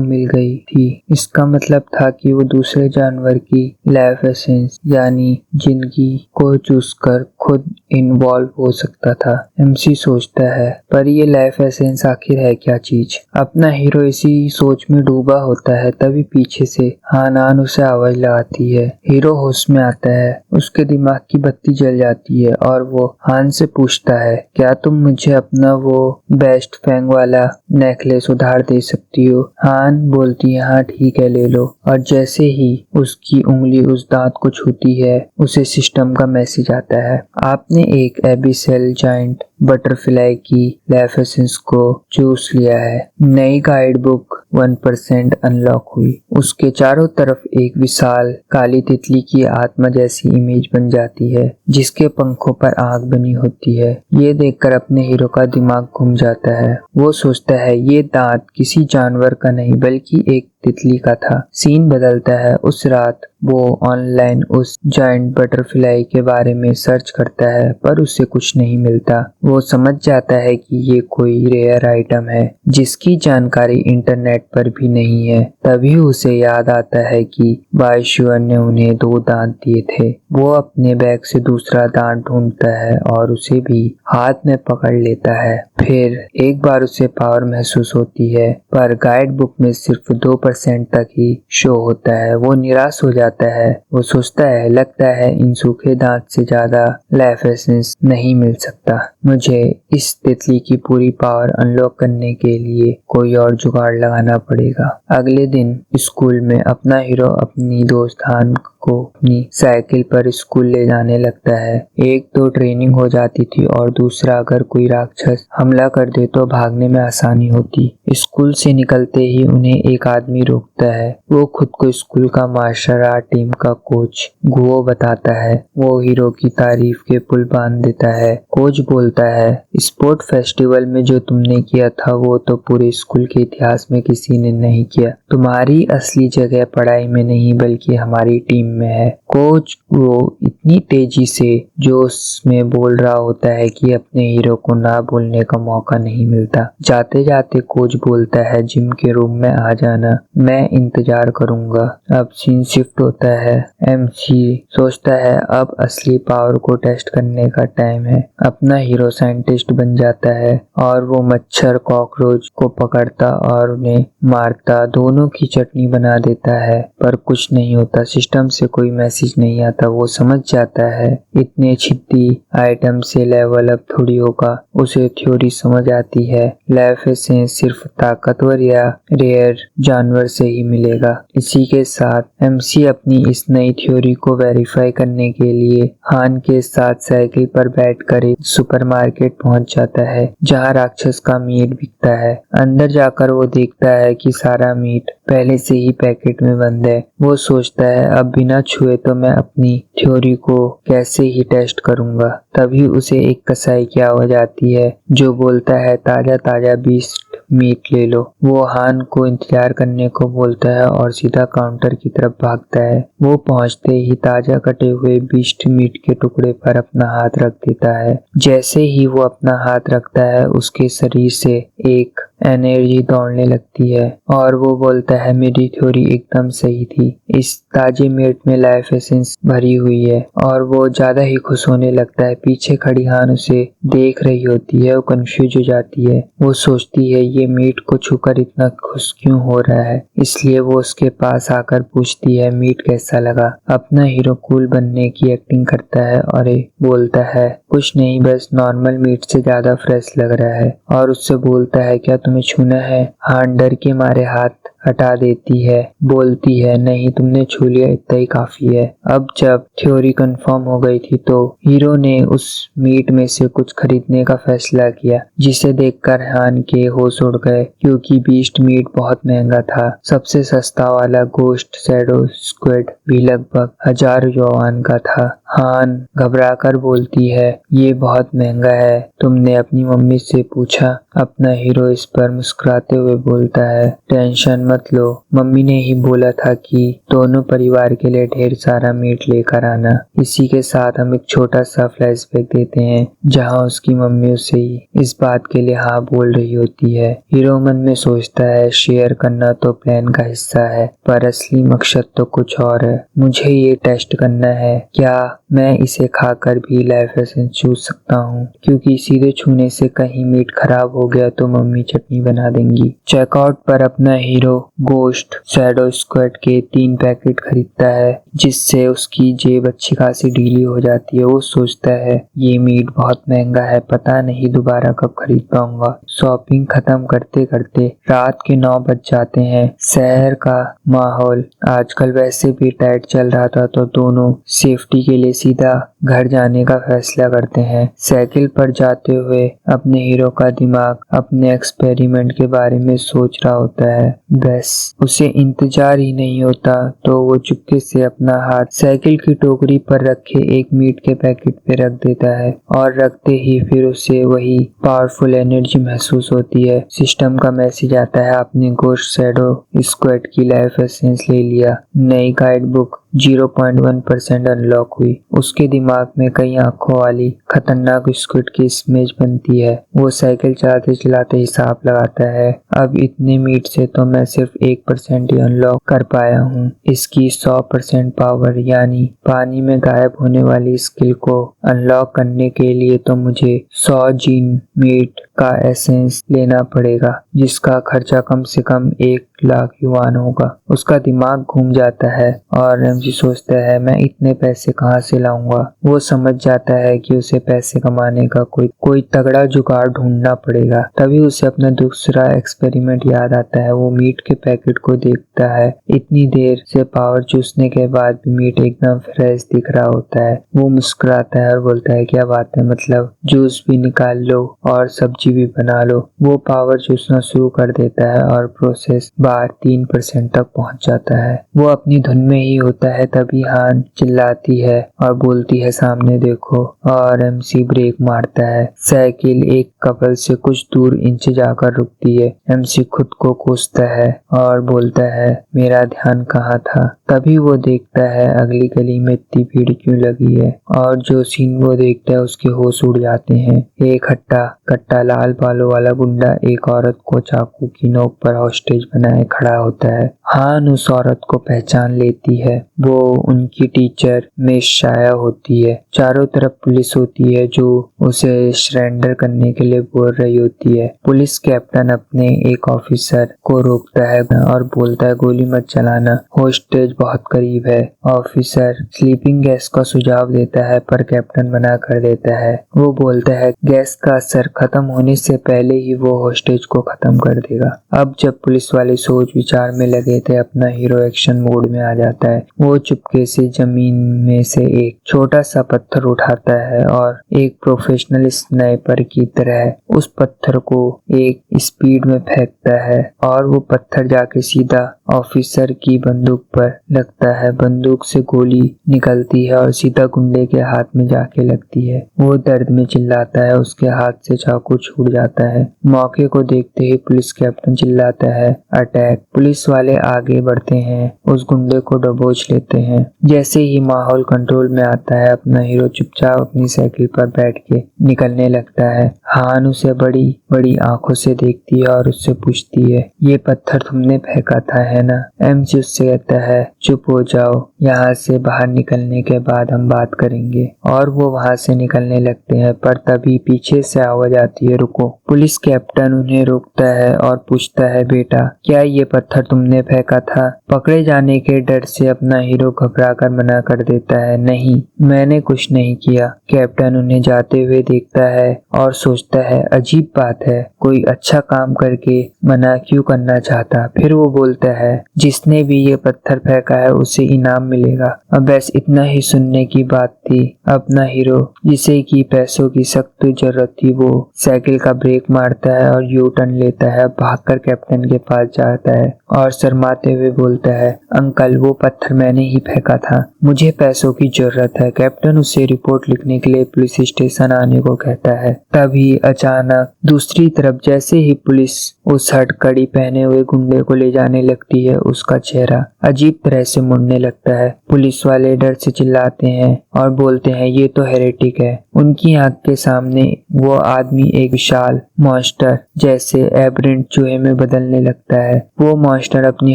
मिल गई थी। इसका मतलब था कि वो दूसरे जानवर की लाइफ एसेंस यानी जिंदगी को चूज कर खुद इन्वॉल्व हो सकता था। एमसी सोचता है, पर ये लाइफ एसेंस आखिर है क्या चीज? अपना हीरो इसी सोच में डूबा होता है, तभी पीछे से हानान उसे आवाज लगाती है। हीरो होश में आता है, उसके दिमाग की बत्ती जल जाती है और वो हान से पूछता है, क्या तुम मुझे अपना वो बेस्ट फैंग वाला नेकलेस उधार दे सकती हो? हान बोलती है, हाँ ठीक है ले लो। और जैसे ही उसकी उंगली उस दांत को छूती है, उसे सिस्टम का मैसेज आता है, आपने एक एबिसेल जाइंट बटरफ्लाई की लाइफ एसेंस को चूस लिया है। नई गाइड बुक 1% अनलॉक हुई। उसके चारों तरफ एक विशाल काली तितली की आत्मा जैसी इमेज बन जाती है जिसके पंखों पर आग बनी होती है। ये देखकर अपने हीरो का दिमाग घूम जाता है। वो सोचता है ये दांत किसी जानवर का नहीं बल्कि एक तितली का था। सीन बदलता है। उस रात वो ऑनलाइन उस जायंट बटरफ्लाई के बारे में सर्च करता है पर उसे कुछ नहीं मिलता। वो समझ जाता है कि ये कोई रेयर आइटम है जिसकी जानकारी इंटरनेट पर भी नहीं है। तभी उसे याद आता है कि वाईश्वर ने उन्हें 2 दांत दिए थे। वो अपने बैग से दूसरा दांत ढूंढता है और उसे भी हाथ में पकड़ लेता है। फिर एक बार उसे पावर महसूस होती है पर गाइड बुक में सिर्फ 2% तक ही शो होता है। वो निराश हो जाता है। वो सोचता है लगता है इन सूखे दांत से ज्यादा लाइफ एसेंस नहीं मिल सकता। मुझे इस तितली की पूरी पावर अनलॉक करने के लिए कोई और जुगाड़ लगाना पड़ेगा। अगले दिन स्कूल में अपना हीरो अपनी दोस्त हान को अपनी साइकिल पर स्कूल ले जाने लगता है। एक तो ट्रेनिंग हो जाती थी और दूसरा अगर कोई राक्षस हमला कर दे तो भागने में आसानी होती। स्कूल से निकलते ही उन्हें एक आदमी रोकता है। वो खुद को स्कूल का मार्शल आर्ट टीम का कोच गुओ बताता है। वो हीरो की तारीफ के पुल बांध देता है। कोच बोलता है, स्पोर्ट फेस्टिवल में जो तुमने किया था वो तो पूरे स्कूल के इतिहास में किसी ने नहीं किया। तुम्हारी असली जगह पढ़ाई में नहीं बल्कि हमारी टीम में है। कोच वो इतनी तेजी से जोश में बोल रहा होता है कि अपने हीरो को ना बोलने का मौका नहीं मिलता। जाते जाते कोच बोलता है, जिम के रूम में आ जाना, मैं इंतजार करूंगा। अब सीन शिफ्ट होता है। एमसी सोचता है अब असली पावर को टेस्ट करने का टाइम है। अपना हीरो साइंटिस्ट बन जाता है और वो मच्छर कॉकरोच को पकड़ता और उन्हें मारता दोनों की चटनी बना देता है, पर कुछ नहीं होता। सिस्टम से कोई मैसेज नहीं आता। वो समझ जाता है इतने छिद्दी आइटम से लेवल अप थोड़ी होगा। उसे थ्योरी समझ आती है, लाइफ एसेंस सिर्फ ताकतवर या रेयर जानवर से ही मिलेगा। इसी के साथ एमसी अपनी इस नई थ्योरी को वेरीफाई करने के लिए हान के साथ साइकिल पर बैठकर एक सुपरमार्केट पहुंच जाता है जहां राक्षस का मीट बिकता है। अंदर जाकर वो देखता है कि सारा मीट पहले से ही पैकेट में बंद है। वो सोचता है अब बिना छुए तो मैं अपनी थ्योरी को कैसे ही टेस्ट करूंगा। तभी उसे एक कसाई की आवाज आती है जो बोलता है, ताजा ताजा बीस्ट मीट ले लो। वो हान को इंतजार करने को बोलता है और सीधा काउंटर की तरफ भागता है। वो पहुंचते ही ताजा कटे हुए बीस्ट मीट के टुकड़े पर अपना हाथ रख देता है। जैसे ही वो अपना हाथ रखता है उसके शरीर से एक एनर्जी दौड़ने लगती है और वो बोलता है, मेरी थ्योरी एकदम सही थी। इस ताजे मीट में लाइफ एसेंस भरी हुई है। और वो ज्यादा ही खुश होने लगता है। पीछे खड़ी हान उसे देख रही होती है। वो कंफ्यूज हो जाती है। वो सोचती है ये मीट को छूकर इतना खुश क्यों हो रहा है, इसलिए वो उसके पास आकर पूछती है मीट कैसा लगा। अपना हीरो कूल बनने की एक्टिंग करता है और बोलता है कुछ नहीं, बस नॉर्मल मीट से ज्यादा फ्रेश लग रहा है। और उससे बोलता है क्या तुम्हें छूना है। हान डर के मारे हाथ हटा देती है, बोलती है नहीं तुमने छू लिया, इतना ही काफी है। अब जब थ्योरी कंफर्म हो गई थी तो हीरो ने उस मीट में से कुछ खरीदने का फैसला किया, जिसे देखकर हान के होश उड़ गए क्योंकि बीस्ट मीट बहुत महंगा था। सबसे सस्ता वाला गोश्त शैडो स्क्विड भी लगभग 1000 युआन का था। हान घबराकर बोलती है ये बहुत महंगा है, तुमने अपनी मम्मी से पूछा। अपना हीरो इस पर मुस्कुराते हुए बोलता है टेंशन मत लो, मम्मी ने ही बोला था कि दोनों परिवार के लिए ढेर सारा मीट लेकर आना। इसी के साथ हम एक छोटा सा फ्लैशबैक देते हैं जहां उसकी मम्मी उसे इस बात के लिए हाँ बोल रही होती है। हीरो मन में सोचता है शेयर करना तो प्लान का हिस्सा है, पर असली मकसद तो कुछ और है। मुझे ये टेस्ट करना है क्या मैं इसे खाकर भी लाइफ एसेंस चूस सकता हूँ, क्योंकि सीधे छूने से कहीं मीट खराब हो गया तो मम्मी चटनी बना देंगी। चेकआउट पर अपना हीरो गोश्त शैडो स्क्विड के 3 पैकेट खरीदता है, जिससे उसकी जेब अच्छी खासी ढीली हो जाती है। वो सोचता है ये मीट बहुत महंगा है, पता नहीं दोबारा कब खरीद पाऊंगा। शॉपिंग खत्म करते करते रात के 9 बज जाते हैं। शहर का माहौल आजकल वैसे भी टाइट चल रहा था तो दोनों सेफ्टी के लिए सीधा घर जाने का फैसला करते हैं। साइकिल पर जाते हुए अपने हीरो का दिमाग अपने एक्सपेरिमेंट के बारे में सोच रहा होता है। बस उसे इंतजार ही नहीं होता तो वो चुपके से अपना हाथ साइकिल की टोकरी पर रखे एक मीट के पैकेट पे रख देता है और रखते ही फिर उसे वही पावरफुल एनर्जी महसूस होती है। सिस्टम का मैसेज आता है आपने गोश्त शैडो स्क्विड की लाइफ एसेंस ले लिया। नई गाइड बुक 0.1% अनलॉक हुई। उसके दिमाग में कई आंखों वाली खतरनाक स्क्विड की इमेज बनती है। वो साइकिल चलाते चलाते हिसाब लगाता है, अब इतने मीट से तो मैं सिर्फ 1% ही अनलॉक कर पाया हूँ। इसकी 100% पावर यानी पानी में गायब होने वाली स्किल को अनलॉक करने के लिए तो मुझे 100 जीन मीट का एसेंस लेना पड़ेगा, जिसका खर्चा कम से कम 1 लाख युआन होगा। उसका दिमाग घूम जाता है और एमजी सोचता है मैं इतने पैसे कहाँ से लाऊंगा। वो समझ जाता है कि उसे पैसे कमाने का कोई तगड़ा जुगाड़ ढूंढना पड़ेगा। तभी उसे अपना दूसरा एक्सपेरिमेंट याद आता है। वो मीट के पैकेट को देखता है। इतनी देर से पावर चूसने के बाद भी मीट एकदम फ्रेश दिख रहा होता है। वो मुस्कुराता है और बोलता है क्या बात है, मतलब जूस भी निकाल लो और सब्जी भी बना लो। वो पावर चूसना शुरू कर देता है और प्रोसेस बार 3% तक पहुंच जाता है। वो अपनी धुन में ही होता है, तभी हान चिल्लाती है और बोलती है सामने देखो, और एमसी ब्रेक मारता है। साइकिल एक कपल से कुछ दूर इंच जाकर रुकती है। एमसी खुद को कोसता है और बोलता है मेरा ध्यान कहाँ था। तभी वो देखता है अगली गली में इतनी भीड़ क्यों लगी है, और जो सीन वो देखता है उसके होश उड़ जाते हैं। एक हट्टा कट्टा लाल बालों वाला गुंडा एक औरत को चाकू की नोक पर हॉस्टेज बनाए खड़ा होता है। हान उस औरत को पहचान लेती है। वो उनकी टीचर मिस शाया होती है। चारों तरफ पुलिस होती है जो उसे सरेंडर करने के लिए बोल रही होती है। पुलिस कैप्टन अपने एक ऑफिसर को रोकता है और बोलता है गोली मत चलाना, हॉस्टेज बहुत करीब है। ऑफिसर स्लीपिंग गैस का सुझाव देता है पर कैप्टन मना कर देता है। वो बोलता है गैस का असर खत्म होने से पहले ही वो हॉस्टेज को खत्म कर देगा। अब जब पुलिस वाले सोच विचार में लगे थे, अपना हीरो एक्शन मोड में आ जाता है। वो चुपके से जमीन में से एक छोटा सा पत्थर उठाता है और एक प्रोफेशनल स्नाइपर की तरह उस पत्थर को एक स्पीड में फेंकता है और वो पत्थर जाके सीधा ऑफिसर की बंदूक पर लगता है। बंदूक से गोली निकलती है और सीधा गुंडे के हाथ में जाके लगती है। वो दर्द में चिल्लाता है, उसके हाथ से चाकू छूट जाता है। मौके को देखते ही पुलिस कैप्टन चिल्लाता है अटैक। पुलिस वाले आगे बढ़ते हैं, उस गुंडे को दबोच लेते हैं। जैसे ही माहौल कंट्रोल में आता है, अपना हीरो चुपचाप अपनी साइकिल पर बैठ के निकलने लगता है। हान उसे बड़ी बड़ी आंखों से देखती है और उससे पूछती है ये पत्थर तुमने फेंका था है ना। एमसी उससे कहता है चुप हो जाओ, यहाँ से बाहर निकलने के बाद हम बात करेंगे। और वो वहाँ से निकलने लगते हैं, पर तभी पीछे से आवाज आती है रुको। पुलिस कैप्टन उन्हें रोकता है और पूछता है बेटा क्या ये पत्थर तुमने फेंका था। पकड़े जाने के डर से अपना हीरो घबरा कर मना कर देता है नहीं, मैंने कुछ नहीं किया। कैप्टन उन्हें जाते हुए देखता है और सोचता है अजीब बात है, कोई अच्छा काम करके मना क्यों करना चाहता। फिर वो बोलता है जिसने भी ये पत्थर फेंका है उसे इनाम मिलेगा। अब बस इतना ही सुनने की बात थी। अपना हीरो जिसे की पैसों की सख्त जरूरत थी, वो साइकिल का ब्रेक मारता है और यू टर्न लेता है। भागकर कैप्टन के पास जाता है और शर्माते हुए बोलता है अंकल वो पत्थर मैंने ही फेंका था, मुझे पैसों की जरूरत है। कैप्टन उसे रिपोर्ट लिखने के लिए पुलिस स्टेशन आने को कहता है। तभी अचानक दूसरी तरफ जैसे ही पुलिस उस हथकड़ी पहने हुए गुंडे को ले जाने लगती है, उसका चेहरा अजीब तरह से मुड़ने लगता है। पुलिस वाले डर से चिल्लाते हैं और बोलते हैं ये तो हेरेटिक है। उनकी आंख के सामने वो आदमी एक विशाल मॉन्स्टर जैसे एबरेंट चूहे में बदलने लगता है। वो मॉन्स्टर अपनी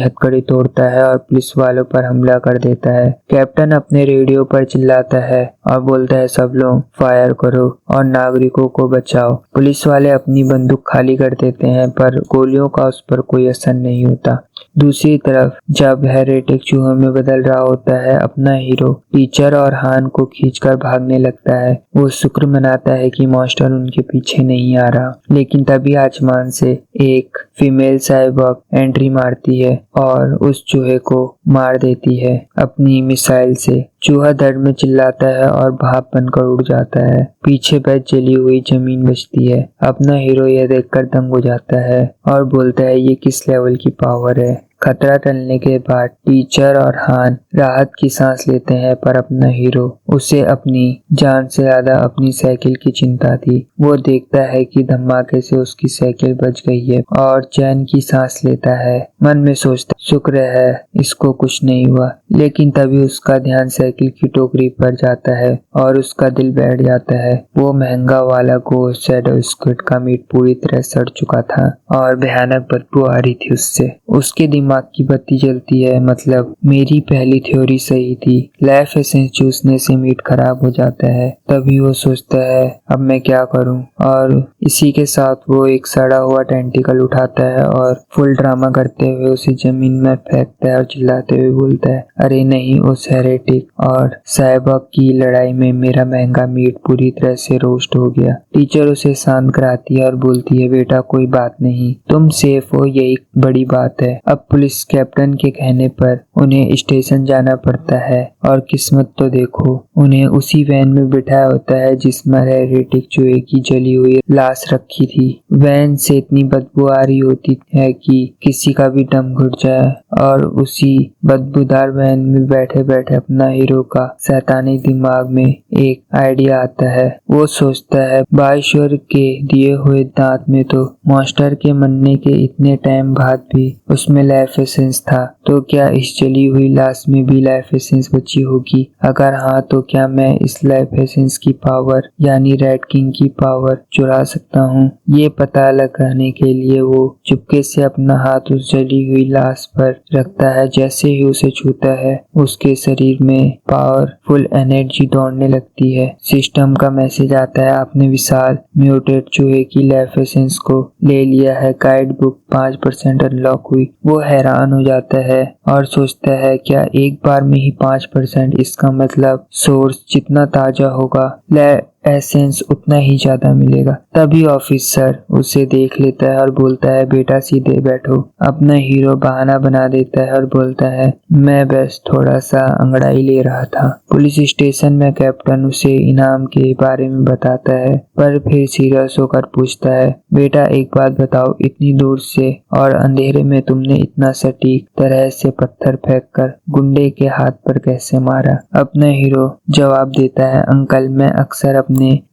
हथकड़ी तोड़ता है और पुलिस वालों पर हमला कर देता है। कैप्टन अपने रेडियो पर चिल्लाता है और बोलता है सब लोग फायर करो और नागरिकों को बचाओ। पुलिस वाले अपनी बंदूक खाली कर देते हैं पर गोलियों का उस पर कोई असर नहीं होता। दूसरी तरफ जब हेरेटिक चूहों में बदल रहा होता है, अपना हीरो टीचर और हान को खींचकर भागने लगता है। वो शुक्र मनाता है कि मॉन्स्टर उनके पीछे नहीं आ रहा, लेकिन तभी आसमान से एक फीमेल साइबॉग एंट्री मारती है और उस चूहे को मार देती है अपनी मिसाइल से। चूहा दर्द में चिल्लाता है और भाप बनकर उड़ जाता है। पीछे बच जली हुई जमीन बचती है। अपना हीरो यह देखकर दंग हो जाता है और बोलता है ये किस लेवल की पावर है। खतरा टलने के बाद टीचर और हान राहत की सांस लेते हैं, पर अपना हीरो उसे अपनी जान से ज्यादा अपनी साइकिल की चिंता थी। वो देखता है कि धमाके से उसकी साइकिल बच गई है और चैन की सांस लेता है। मन में सोचता शुक्र है इसको कुछ नहीं हुआ, लेकिन तभी उसका ध्यान साइकिल की टोकरी पर जाता है और उसका दिल बैठ जाता है। वो महंगा वाला गोश्त शैडो स्क्विड का मीट पूरी तरह सड़ चुका था और भयानक बदबू आ रही थी उससे। उसके दिमाग की बत्ती जलती है, मतलब मेरी पहली थ्योरी सही थी, लाइफ एसेंस चूसने से मीट खराब हो जाता है। तभी वो सोचता है अब मैं क्या करूं, और इसी के साथ वो एक सड़ा हुआ टेंटिकल उठाता है और फुल ड्रामा करते हुए उसे जमीन में फेंकता है और चिल्लाते हुए बोलता है, अरे नहीं उस हेरेटिक और साइबॉग की लड़ाई में मेरा महंगा मीट पूरी तरह से रोस्ट हो गया। टीचर उसे शांत कराती है और बोलती है, बेटा कोई बात नहीं, तुम सेफ हो, यही बड़ी बात है। अब पुलिस कैप्टन के कहने पर उन्हें स्टेशन जाना पड़ता है और किस्मत तो देखो, उन्हें उसी वैन में बिठाया होता है जिसमें हेरेटिक चूहे की जली हुई लाश रखी थी। वैन से इतनी बदबू आ रही होती है कि किसी का भी दम घुट जाए, और उसी बदबूदार वैन में बैठे बैठे अपना हीरो का शैतानी दिमाग में एक आइडिया आता है। वो सोचता है बाईश्वर के दिए हुए दांत में तो मास्टर के मरने के इतने टाइम बाद भी उसमें लाइफ एसेंस था, तो क्या इस जली हुई लाश में भी लाइफ एसेंस बची होगी? अगर हाँ तो क्या मैं इस लाइफ एसेंस की पावर यानी रेड किंग की पावर चुरा सकता हूँ? ये पता लगाने के लिए वो चुपके से अपना हाथ उस जली हुई लाश पर रखता है। जैसे ही उसे छूता है उसके शरीर में पावरफुल एनर्जी दौड़ने लगती है। सिस्टम का मैसेज आता है, आपने विशाल म्यूटेट चूहे की लाइफ एसेंस को ले लिया है, गाइड बुक 5% अनलॉक हुई। वो हैरान हो जाता है और सोचता है क्या एक बार में ही 5%? इसका मतलब सोर्स जितना ताजा होगा एसेंस उतना ही ज्यादा मिलेगा। तभी ऑफिसर उसे देख लेता है और बोलता है, बेटा सीधे बैठो। अपना हीरो बहाना बना देता है और बोलता है, मैं बस थोड़ा सा अंगड़ाई ले रहा था। पुलिस स्टेशन में कैप्टन उसे इनाम के बारे में बताता है, पर फिर सीरियस होकर पूछता है, बेटा एक बात बताओ, इतनी दूर से और अंधेरे में तुमने इतना सटीक तरह से पत्थर फेंककर गुंडे के हाथ पर कैसे मारा? अपना हीरो जवाब देता है, अंकल मैं अक्सर अपने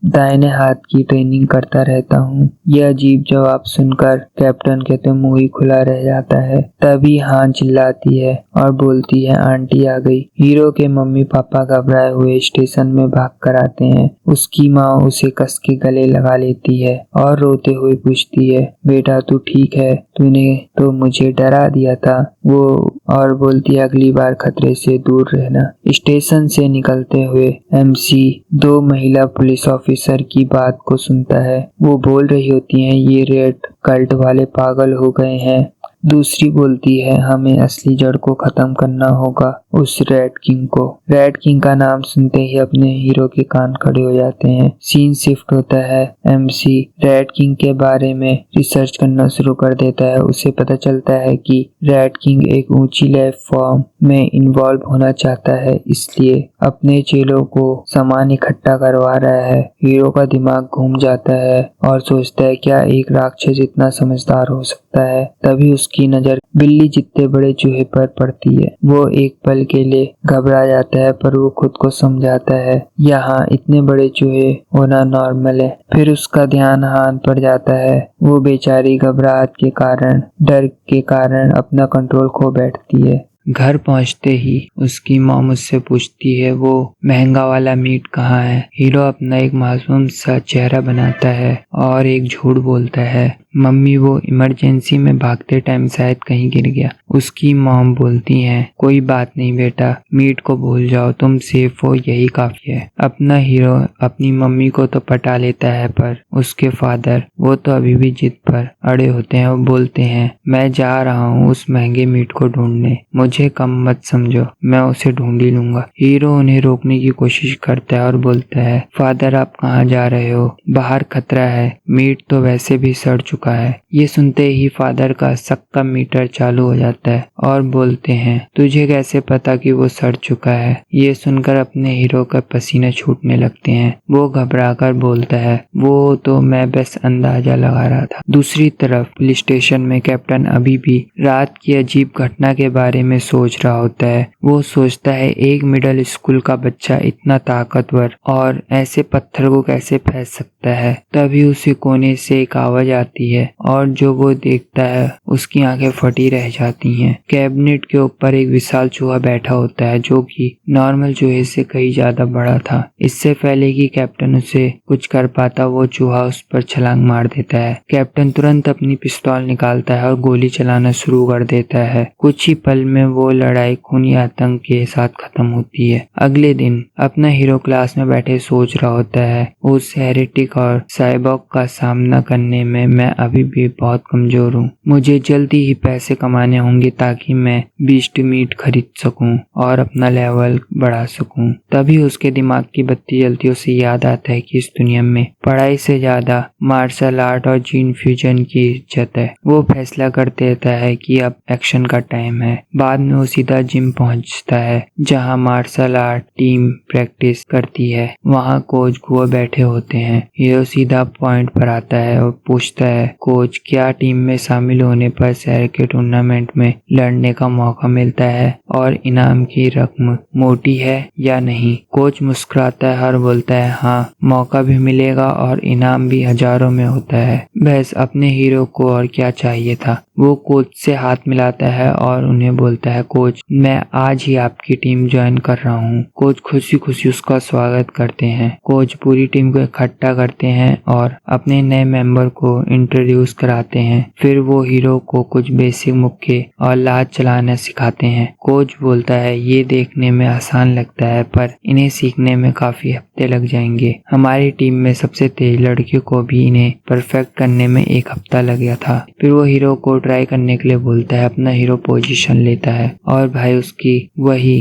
दाहिने हाथ की ट्रेनिंग करता रहता हूँ। यह अजीब जवाब सुनकर कैप्टन के तो मुंह ही खुला रह जाता है। तभी हान चिल्लाती है और बोलती है, आंटी आ गई। हीरो के मम्मी पापा घबराए हुए स्टेशन में भाग कर आते हैं। उसकी माँ उसे कस के गले लगा लेती है और रोते हुए पूछती है, बेटा तू ठीक है? तूने तो मुझे डरा दिया था। वो और बोलती है, अगली बार खतरे से दूर रहना। स्टेशन से निकलते हुए एमसी दो महिला पुलिस ऑफिसर की बात को सुनता है। वो बोल रही होती हैं, ये रेड कल्ट वाले पागल हो गए हैं। दूसरी बोलती है, हमें असली जड़ को खत्म करना होगा, उस रेड किंग को। रेड किंग का नाम सुनते ही अपने हीरो के कान खड़े हो जाते हैं। सीन शिफ्ट होता है। एमसी रेड किंग के बारे में रिसर्च करना शुरू कर देता है। उसे पता चलता है कि रेड किंग एक ऊंची लाइफ फॉर्म में इन्वॉल्व होना चाहता है, इसलिए अपने चेलों को सामान इकट्ठा करवा रहा है। हीरो का दिमाग घूम जाता है और सोचता है क्या एक राक्षस इतना समझदार हो सकता है। तभी उसकी नजर बिल्ली जितने बड़े चूहे पर पड़ती है। वो एक पल के लिए घबरा जाता है, पर वो खुद को समझाता है यहाँ इतने बड़े चूहे होना नॉर्मल है। फिर उसका ध्यान हाथ पर जाता है। वो बेचारी घबराहट के कारण, डर के कारण अपना कंट्रोल खो बैठती है। घर पहुंचते ही उसकी माँ मुझसे पूछती है, वो महंगा वाला मीट कहाँ है? हीरो अपना एक मासूम सा चेहरा बनाता है और एक झूठ बोलता है, मम्मी वो इमरजेंसी में भागते टाइम शायद कहीं गिर गया। उसकी मॉम बोलती हैं, कोई बात नहीं बेटा, मीट को भूल जाओ, तुम सेफ हो, यही काफी है। अपना हीरो अपनी मम्मी को तो पटा लेता है, पर उसके फादर वो तो अभी भी जिद पर अड़े होते हैं। वो बोलते हैं, मैं जा रहा हूँ उस महंगे मीट को ढूंढने, मुझे कम मत समझो, मैं उसे ढूंढ ही लूंगा। हीरो उन्हें रोकने की कोशिश करता है और बोलता है, फादर आप कहाँ जा रहे हो? बाहर खतरा है, मीट तो वैसे भी सड़ चुका है। ये सुनते ही फादर का शक का मीटर चालू हो जाता है और बोलते हैं, तुझे कैसे पता कि वो सड़ चुका है? ये सुनकर अपने हीरो का पसीना छूटने लगते हैं। वो घबराकर बोलता है, वो तो मैं बस अंदाजा लगा रहा था। दूसरी तरफ पुलिस स्टेशन में कैप्टन अभी भी रात की अजीब घटना के बारे में सोच रहा होता है। वो सोचता है, एक मिडिल स्कूल का बच्चा इतना ताकतवर और ऐसे पत्थर को कैसे फेंक सकता है? तभी उसे कोने से एक आवाज आती है और और जो वो देखता है उसकी आंखें फटी रह जाती हैं। कैबिनेट के ऊपर एक विशाल चूहा बैठा होता है जो कि नॉर्मल चूहे से कई ज्यादा बड़ा था। इससे पहले कि कैप्टन उसे कुछ कर पाता वो चूहा उस पर छलांग मार देता है। कैप्टन तुरंत अपनी पिस्तौल निकालता है और गोली चलाना शुरू कर देता है। कुछ ही पल में वो लड़ाई खूनी आतंक के साथ खत्म होती है। अगले दिन अपना हीरो क्लास में बैठे सोच रहा होता है, उस हेरेटिक और साइबॉग का सामना करने में मैं अभी भी बहुत कमजोर हूँ। मुझे जल्दी ही पैसे कमाने होंगे ताकि मैं बीस्ट मीट खरीद सकूं और अपना लेवल बढ़ा सकूं। तभी उसके दिमाग की बत्ती जलती, उसे याद आता है कि इस दुनिया में पढ़ाई से ज्यादा मार्शल आर्ट और जीन फ्यूजन की इज्जत है। वो फैसला कर देता है कि अब एक्शन का टाइम है। बाद में वो सीधा जिम पहुंचता है जहां मार्शल आर्ट टीम प्रैक्टिस करती है। वहां कोच गुआ बैठे होते हैं। हीरो सीधा पॉइंट पर आता है और पूछता है, कोच क्या टीम में शामिल होने पर शहर के टूर्नामेंट में लड़ने का मौका मिलता है और इनाम की रकम मोटी है या नहीं? कोच मुस्कुराता है और बोलता है, हाँ, मौका भी मिलेगा और इनाम भी हजारों में होता है। बस अपने हीरो को और क्या चाहिए था। वो कोच से हाथ मिलाता है और उन्हें बोलता है, कोच मैं आज ही आपकी टीम ज्वाइन कर रहा हूँ। कोच खुशी खुशी उसका स्वागत करते हैं। कोच पूरी टीम को इकट्ठा करते हैं और अपने नए मेंबर को इंट्रोड्यूस कराते हैं। फिर वो हीरो को कुछ बेसिक मुक्के और लात चलाना सिखाते हैं। कोच बोलता है, ये देखने में आसान लगता है पर इन्हें सीखने में काफी हफ्ते लग जाएंगे। हमारी टीम में सबसे तेज लड़के को भी इन्हें परफेक्ट करने में 1 हफ्ता लग गया था। फिर वो हीरो को ट्राई करने के लिए बोलता है। अपना हीरो पोजीशन लेता है और भाई उसकी वही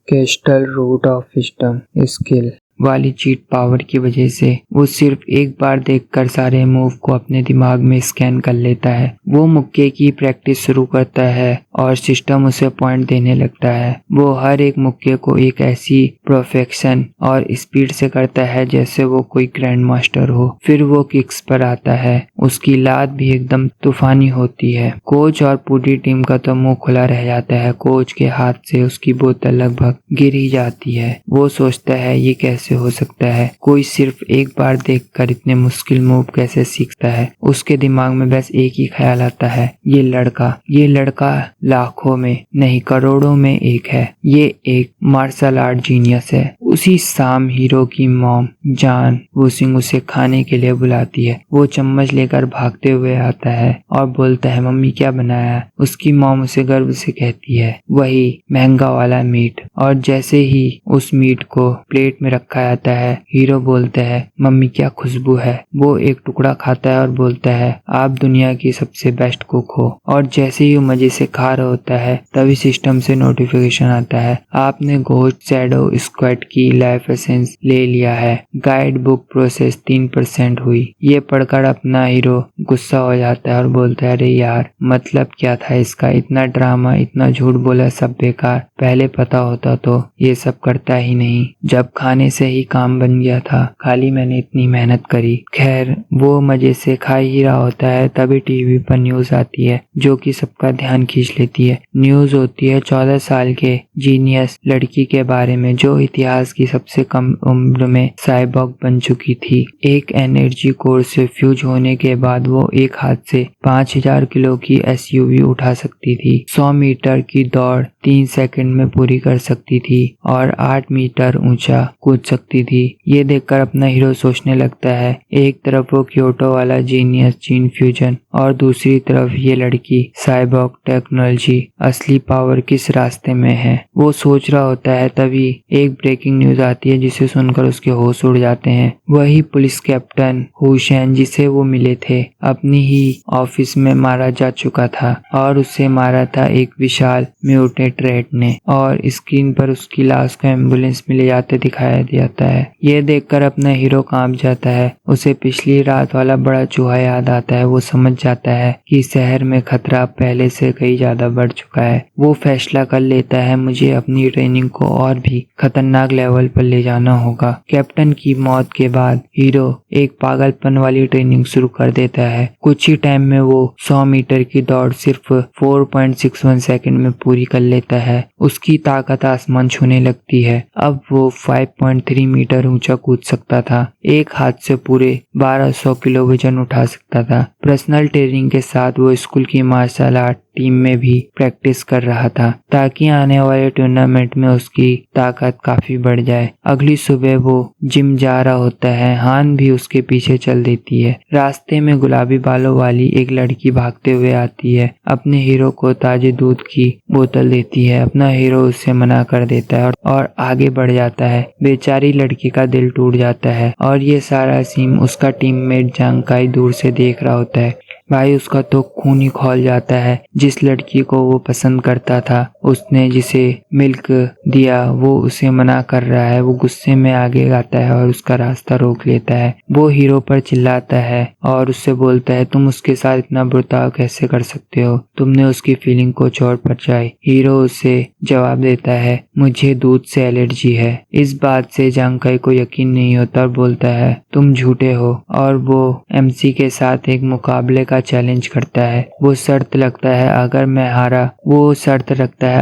castle root of wisdom skill वाली चीट पावर की वजह से वो सिर्फ एक बार देखकर सारे मूव को अपने दिमाग में स्कैन कर लेता है। वो मुक्के की प्रैक्टिस शुरू करता है और सिस्टम उसे पॉइंट देने लगता है। वो हर एक मुक्के को एक ऐसी परफेक्शन और स्पीड से करता है जैसे वो कोई ग्रैंड मास्टर हो। फिर वो किक्स पर आता है। उसकी लात भी एकदम तूफानी होती है। कोच और पूरी टीम का तो मुंह खुला रह जाता है। कोच के हाथ से उसकी बोतल लगभग गिर ही जाती है। वो सोचता है, ये कैसे हो सकता है? कोई सिर्फ एक बार देखकर इतने मुश्किल मूव कैसे सीखता है? उसके दिमाग में बस एक ही ख्याल आता है, ये लड़का लाखों में नहीं करोड़ों में एक है। ये एक मार्शल आर्ट जीनियस है। उसी शाम हीरो की मॉम जान वुसिंग उसे खाने के लिए बुलाती है। वो चम्मच लेकर भागते हुए आता है और बोलता है, मम्मी क्या बनाया? उसकी मॉम उसे गर्व से कहती है, वही महंगा वाला मीट। और जैसे ही उस मीट को प्लेट में रखा आता है, हीरो बोलता है, मम्मी क्या खुशबू है। वो एक टुकड़ा खाता है और बोलता है, आप दुनिया की सबसे बेस्ट कुक हो। और जैसे ही वो मजे से खा रहा होता है तभी सिस्टम से नोटिफिकेशन आता है, आपने घोस्ट शैडो स्क्वाड की लाइफ एसेंस ले लिया है। गाइड बुक प्रोसेस 3% हुई। ये पढ़कर अपना हीरो गुस्सा हो जाता है और बोलता है, अरे यार मतलब क्या था इसका? इतना ड्रामा, इतना झूठ बोला, सब बेकार। पहले पता होता तो ये सब करता ही नहीं। जब खाने से ही काम बन गया था, खाली मैंने इतनी मेहनत करी। खैर वो मजे से खा ही रहा होता है तभी टीवी पर न्यूज आती है जो कि सबका ध्यान खींच लेती है। न्यूज होती है 14 साल के जीनियस लड़की के बारे में जो इतिहास की सबसे कम उम्र में साइबॉग बन चुकी थी। एक एनर्जी कोर से फ्यूज होने के बाद वो एक हाथ से 5000 किलो की SUV उठा सकती थी, 100 मीटर की दौड़ 3 सेकंड में पूरी कर सकती थी और 8 मीटर ऊंचा कूद सकती थी। ये देखकर अपना हीरो सोचने लगता है, एक तरफ वो क्योटो वाला जीनियस जीन फ्यूजन और दूसरी तरफ ये लड़की साइबॉग टेक्नोलॉजी। असली पावर किस रास्ते में है? वो सोच रहा होता है तभी एक ब्रेकिंग न्यूज आती है जिसे सुनकर उसके होश उड़ जाते हैं। वही पुलिस कैप्टन हुसैन जिसे वो मिले थे अपनी ही ऑफिस में मारा जा चुका था और उसे मारा था एक विशाल म्यूटेंट रेड ने और स्क्रीन पर उसकी लाश को एम्बुलेंस में ले जाते दिखाया जाता है। ये देखकर अपना हीरो कांप जाता है। उसे पिछली रात वाला बड़ा चूहा याद आता है। वो समझ जाता है कि शहर में खतरा पहले से कई ज्यादा बढ़ चुका है। वो फैसला कर लेता है, मुझे अपनी ट्रेनिंग को और भी खतरनाक लेवल पर ले जाना होगा। कैप्टन की मौत के बाद हीरो एक पागलपन वाली ट्रेनिंग शुरू कर देता है। कुछ ही टाइम में वो 100 मीटर की दौड़ सिर्फ 4.61 सेकंड में पूरी कर लेता है। उसकी ताकत आसमान छूने लगती है। अब वो 5.3 मीटर ऊंचा कूद सकता था। एक हाथ से पूरे 1200 किलो वजन उठा सकता था। पर्सनल ट्रेनिंग के साथ वो स्कूल की मार्शल आर्ट टीम में भी प्रैक्टिस कर रहा था ताकि आने वाले टूर्नामेंट में उसकी ताकत काफी बढ़ जाए। अगली सुबह वो जिम जा रहा होता है। हान भी उसके पीछे चल देती है। रास्ते में गुलाबी बालों वाली एक लड़की भागते हुए आती है। अपने हीरो को ताजे दूध की बोतल देती है। अपना हीरो उससे मना कर देता है और आगे बढ़ जाता है। बेचारी लड़की का दिल टूट जाता है और ये सारा सीन उसका टीममेट जांग काई दूर से देख रहा होता है। भाई उसका तो खून ही खौल जाता है। जिस लड़की को वो पसंद करता था, उसने जिसे मिल्क दिया, वो उसे मना कर रहा है। वो गुस्से में आगे आता है और उसका रास्ता रोक लेता है। वो हीरो पर चिल्लाता है और उससे बोलता है, तुम उसके साथ इतना बर्ताव कैसे कर सकते हो? तुमने उसकी फीलिंग को चोट पहुंचाई। हीरो उसे जवाब देता है, मुझे दूध से एलर्जी है। इस बात से जांकाई को यकीन नहीं होता और बोलता है, तुम झूठे हो। और वो एमसी के साथ एक मुकाबले का चैलेंज करता है। वो शर्त रखता है,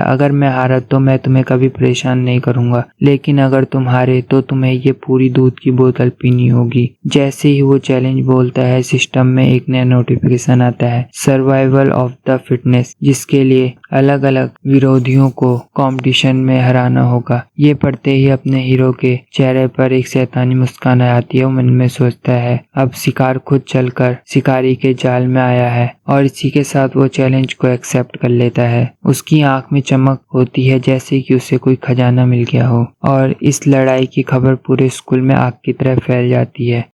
अगर मैं हारा तो मैं तुम्हें कभी परेशान नहीं करूंगा, लेकिन अगर तुम हारे तो तुम्हें ये पूरी दूध की बोतल पीनी होगी। जैसे ही वो चैलेंज बोलता है, सिस्टम में एक नया नोटिफिकेशन आता है, सर्वाइवल ऑफ द फिटनेस, जिसके लिए अलग अलग विरोधियों को कंपटीशन में हराना होगा। ये पढ़ते ही अपने हीरो के चेहरे पर एक शैतानी मुस्कान आती है। वो मन में सोचता है, अब शिकार खुद चलकर शिकारी के जाल में आया है, और इसी के साथ वो चैलेंज को एक्सेप्ट कर लेता है। उसकी आंख में चमक होती है जैसे कि उसे कोई खजाना मिल गया हो, और इस लड़ाई की खबर पूरे स्कूल में आग की तरह फैल जाती है।